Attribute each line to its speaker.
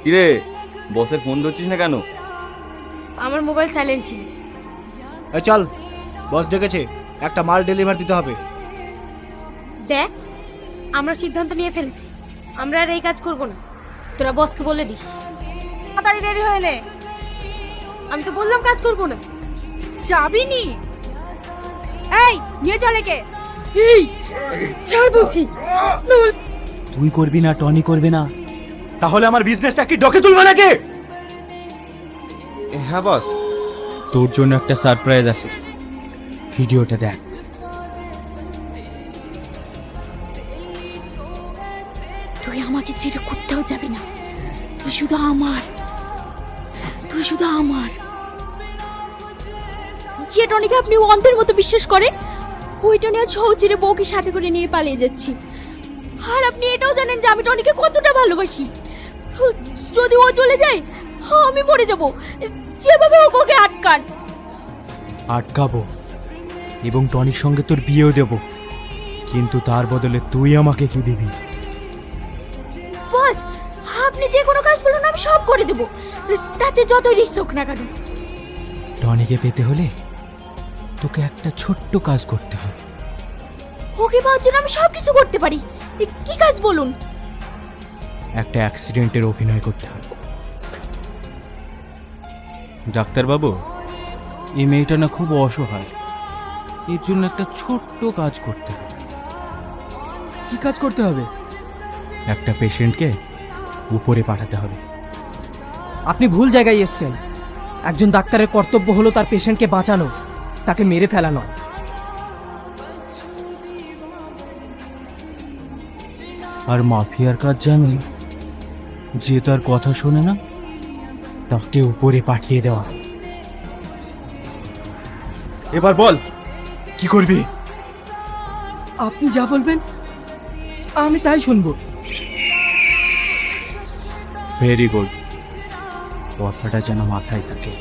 Speaker 1: কিরে, বসের ফোন ধরছিস না কেন?
Speaker 2: আমার মোবাইল সাইলেন্ট ছিল।
Speaker 3: এই চল, বস ডেকেছে, একটা মাল ডেলিভার দিতে হবে।
Speaker 2: দেখ, আমরা সিদ্ধান্ত নিয়ে ফেলেছি, আমরা আর এই কাজ করব না। তোরা বসকে বলে দিস।
Speaker 4: তাড়াতাড়ি রেডি হয়ে নে।
Speaker 2: আমি তো বললাম কাজ করব না।
Speaker 4: যাবি নি? এই নিয়ে চলে কে?
Speaker 2: এই ছাড় বলছি।
Speaker 5: তুই করবি না, টনি করবে না, তাহলে আমার বিজনেসটা কি ডকে তুলবে নাকি?
Speaker 1: হ্যাঁ বস।
Speaker 5: তোর জন্য একটা সারপ্রাইজ আছে, ভিডিওটা দেখ।
Speaker 2: তুই আমাকে ছেড়ে কোথাও যাবি না। তুই শুধু আমার, তুই শুধু আমার। যে টনিকে আপনি অন্ধের মতো বিশ্বাস করেন, ওই টনি আজ ছেড়ে বউকে সাথে করে নিয়ে পালিয়ে যাচ্ছি। আর আপনি এটাও জানেন যে আমি টনিকে কতটা ভালোবাসি। যদি ও চলে যায়, আমি মরে যাব। যেভাবে হোক ওকে আটকান।
Speaker 5: আটকাবো এবং টনির সঙ্গে তোর বিয়েও দেব, কিন্তু তার বদলে তুই আমাকে কি দিবি?
Speaker 2: বস, আপনি যে কোনো কাজ বলুন, আমি সব করে দেব, তাতে যতই রিস্ক হোক না কেন।
Speaker 5: টনিকে পেতে হলে তোকে একটা ছোট্ট কাজ করতে হবে।
Speaker 2: ওকে পাওয়ার জন্য আমি সব কিছু করতে পারি। কি কাজ বলুন?
Speaker 5: একটা অ্যাক্সিডেন্টের অভিনয় করতে হবে। ডাক্তারবাবু, এই মেয়েটা না খুব অসহায়, এর জন্য একটা ছোট্ট কাজ করতে হবে।
Speaker 6: কি কাজ করতে হবে?
Speaker 5: একটা পেশেন্টকে উপরে পাঠাতে হবে।
Speaker 6: আপনি ভুল জায়গায় এসেছেন। একজন ডাক্তারের কর্তব্য হলো তার পেশেন্টকে বাঁচানো, তাকে মেরে ফেলা নয়।
Speaker 5: আর মাফিয়ার কাজ জানেন, যে তার কথা শোনে না তাকে উপরে পাঠিয়ে দেওয়া। এবার বল, কি করবি?
Speaker 6: আপনি যা বলবেন আমি তাই শুনবো।
Speaker 5: ভেরি গুড, কথাটা যেন মাথায় থাকে।